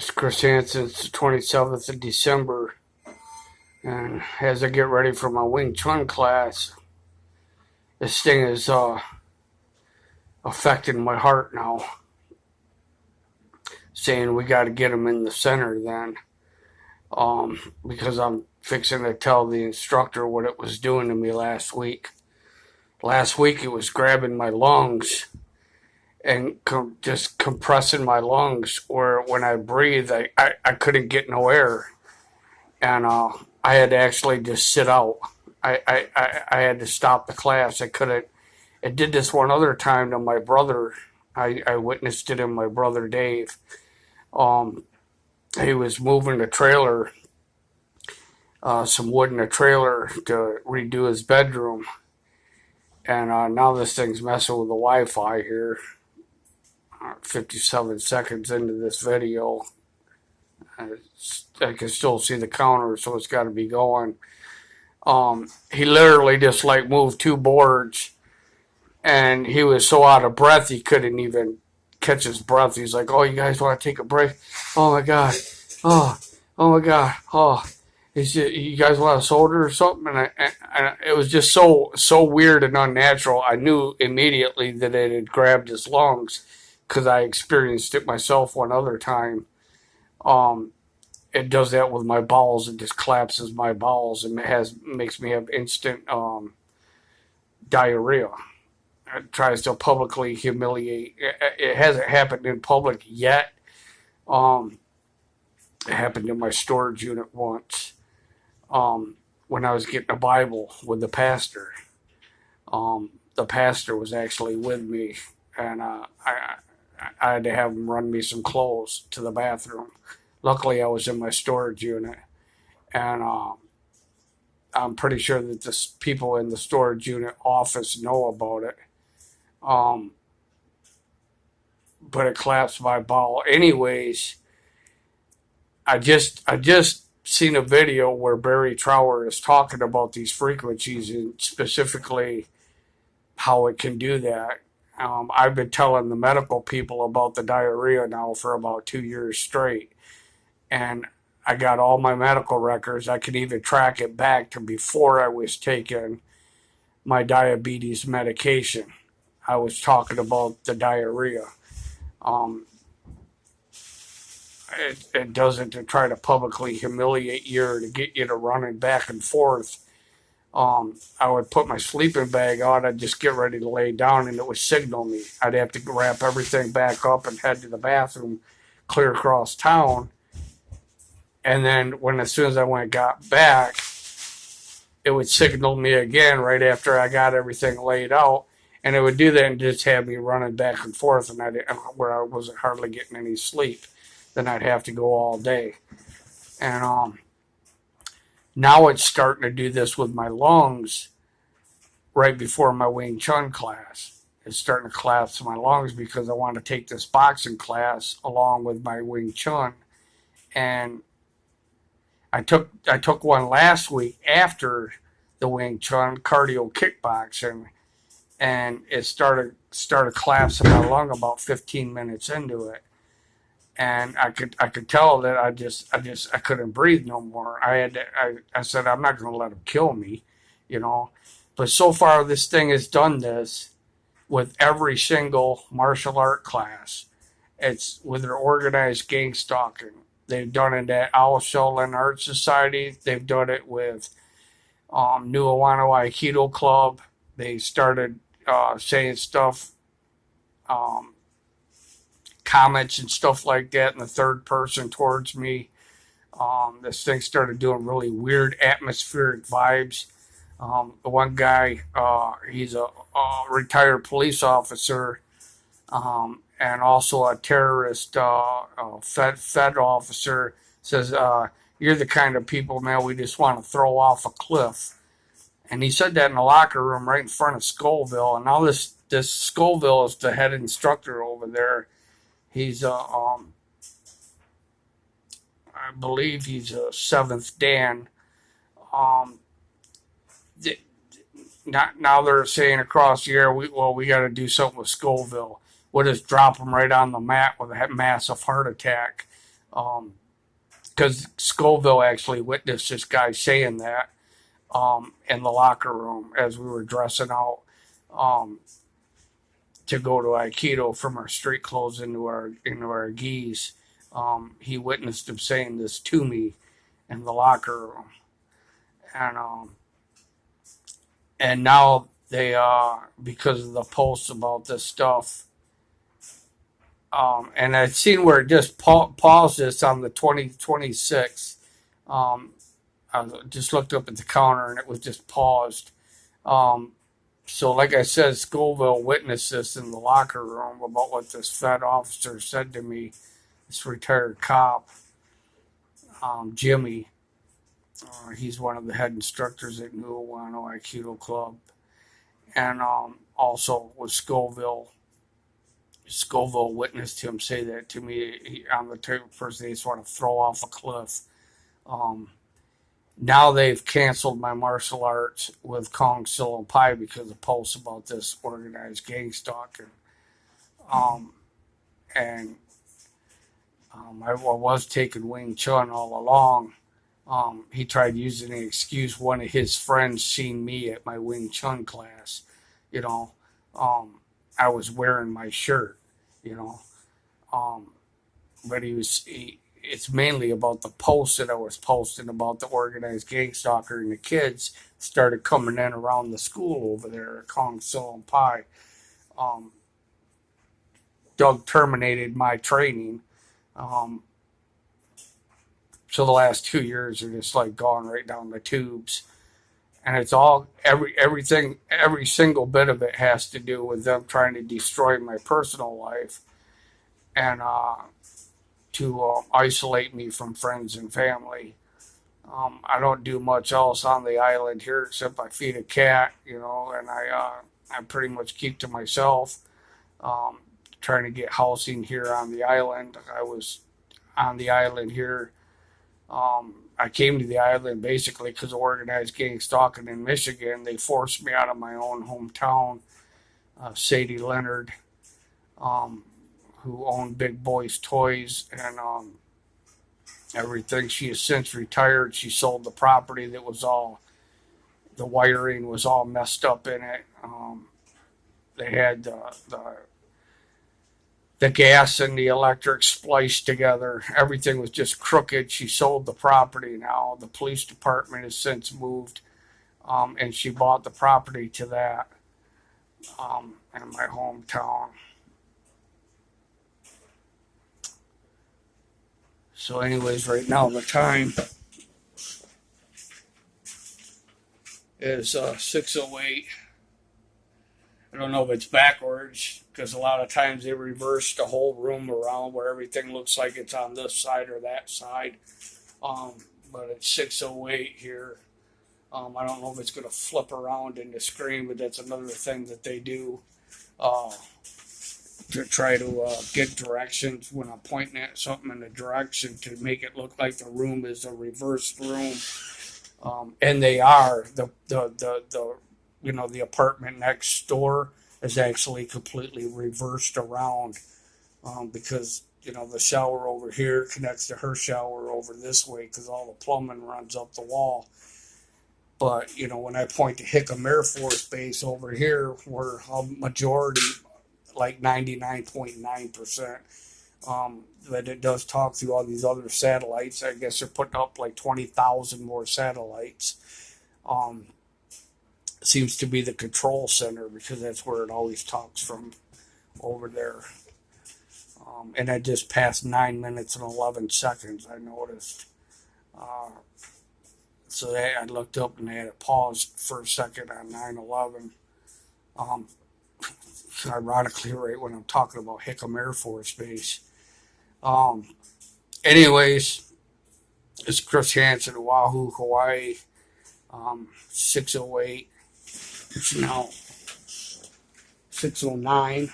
It's Chris HANSEN. It's the 27th of December. And as I get ready for my Wing Chun class, this thing is affecting my heart now. Saying we got to get him in the center then. Because I'm fixing to tell the instructor what it was doing to me last week. Last week it was grabbing my lungs and just compressing my lungs, where when I breathe, I couldn't get no air. And I had to actually just sit out. I had to stop the class. I couldn't. It did this one other time to my brother. I witnessed it in my brother Dave. He was moving a trailer, some wood in a trailer to redo his bedroom. And now this thing's messing with the Wi-Fi here. 57 seconds into this video. I can still see the counter, so it's got to be going. He literally just like moved two boards, and he was so out of breath he couldn't even catch his breath. He's like, "Oh, you guys want to take a break? Oh my god, oh my god, oh." He said, "You guys want a soda or something?" And it was just so weird and unnatural. I knew immediately that it had grabbed his lungs, because I experienced it myself one other time. It does that with my bowels. It just collapses my bowels and makes me have instant diarrhea. It tries to publicly humiliate. It hasn't happened in public yet. It happened in my storage unit once. When I was getting a Bible with the pastor. The pastor was actually with me, and I had to have him run me some clothes to the bathroom. Luckily, I was in my storage unit, and I'm pretty sure that the people in the storage unit office know about it. But it collapsed my bowel. Anyways, I just seen a video where Barry Trower is talking about these frequencies and specifically how it can do that. I've been telling the medical people about the diarrhea now for about 2 years straight. And I got all my medical records. I could even track it back to before I was taking my diabetes medication. I was talking about the diarrhea. It does it to try to publicly humiliate you or to get you to running back and forth. I would put my sleeping bag on. I'd just get ready to lay down, and it would signal me. I'd have to wrap everything back up and head to the bathroom, clear across town. And then as soon as I got back, it would signal me again right after I got everything laid out. And it would do that and just have me running back and forth, and where I wasn't hardly getting any sleep. Then I'd have to go all day. And now it's starting to do this with my lungs right before my Wing Chun class. It's starting to collapse my lungs because I want to take this boxing class along with my Wing Chun. And I took one last week after the Wing Chun, cardio kickboxing, and it started collapsing my lung about 15 minutes into it. And I could tell that I couldn't breathe no more. I said, I'm not going to let him kill me, But so far, this thing has done this with every single martial art class. It's with their organized gang stalking. They've done it at Owl Shaolin Art Society. They've done it with New Awano Aikido Club. They started saying stuff, comments and stuff like that in the third person towards me. This thing started doing really weird atmospheric vibes. The one guy, he's a retired police officer, and also a terrorist Fed officer, says, "You're the kind of people, man, we just want to throw off a cliff." And he said that in the locker room right in front of Scoville. And now this Scoville is the head instructor over there. He's I believe he's a 7th Dan. Now they're saying across the air, we got to do something with Scoville. We'll just drop him right on the mat with a massive heart attack. Because Scoville actually witnessed this guy saying that in the locker room as we were dressing out um, to go to Aikido from our street clothes into our gis. He witnessed him saying this to me in the locker room, and now they because of the posts about this stuff. And I'd seen where it just paused this on the 2026. Um, I just looked up at the counter and it was just paused. Um, so, like I said, Scoville witnessed this in the locker room about what this Fed officer said to me, this retired cop, Jimmy. He's one of the head instructors at New Owano Aikido Club. And also with Scoville witnessed him say that to me. I'm the type of person they just want to throw off a cliff. Um, Now they've canceled my martial arts with Kong Silo Pai because of posts about this organized gang stalking. Um, and I was taking Wing Chun all along. He tried using the excuse one of his friends seen me at my Wing Chun class. You know, I was wearing my shirt. You know, um, but it's mainly about the posts that I was posting about the organized gang stalker, and the kids started coming in around the school over there at Kong Silo Pai. Um, Doug terminated my training. Um, so the last 2 years are just like gone right down the tubes. And it's all everything, every single bit of it has to do with them trying to destroy my personal life and to isolate me from friends and family. I don't do much else on the island here except I feed a cat, and I pretty much keep to myself. Um, Trying to get housing here on the island. I was on the island here. I came to the island basically because of organized gang stalking in Michigan. They forced me out of my own hometown. Sadie Leonard, um, who owned Big Boys Toys and everything. She has since retired. She sold the property that was all, the wiring was all messed up in it. They had the gas and the electric spliced together. Everything was just crooked. She sold the property now. The police department has since moved, and she bought the property to that in my hometown. So, anyways, right now the time is 6:08. I don't know if it's backwards because a lot of times they reverse the whole room around where everything looks like it's on this side or that side. Um, but it's 6:08 here. I don't know if it's going to flip around in the screen, but that's another thing that they do uh, to try to get directions when I'm pointing at something in a direction to make it look like the room is a reversed room. And they are the apartment next door is actually completely reversed around because the shower over here connects to her shower over this way because all the plumbing runs up the wall. But when I point to HICKAM Air Force Base over here, we're a majority, like 99.9%. That it does talk through all these other satellites. I guess they're putting up like 20,000 more satellites. Um, Seems to be the control center because that's where it always talks from over there. And I just passed 9 minutes and 11 seconds, I noticed. Uh, I looked up and they had it paused for a second on 9/11. Um, Ironically, right when I'm talking about HICKAM Air Force Base. Um, Anyways, it's Chris Hansen, Oahu, Hawaii, 6:08. It's now 6:09.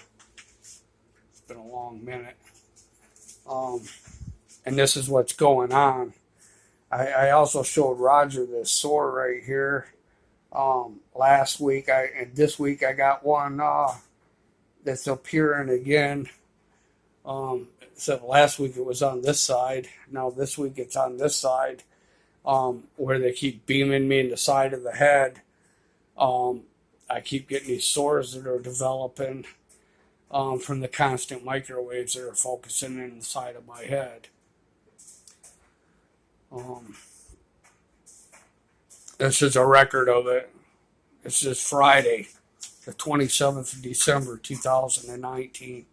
It's been a long minute. Um, and this is what's going on. I also showed Roger this sore right here. Last week, and this week I got one that's appearing again. So last week it was on this side. Now this week it's on this side, where they keep beaming me in the side of the head. I keep getting these sores that are developing from the constant microwaves that are focusing in the side of my head. This is a record of it. This is Friday, the 27th of December, 2019.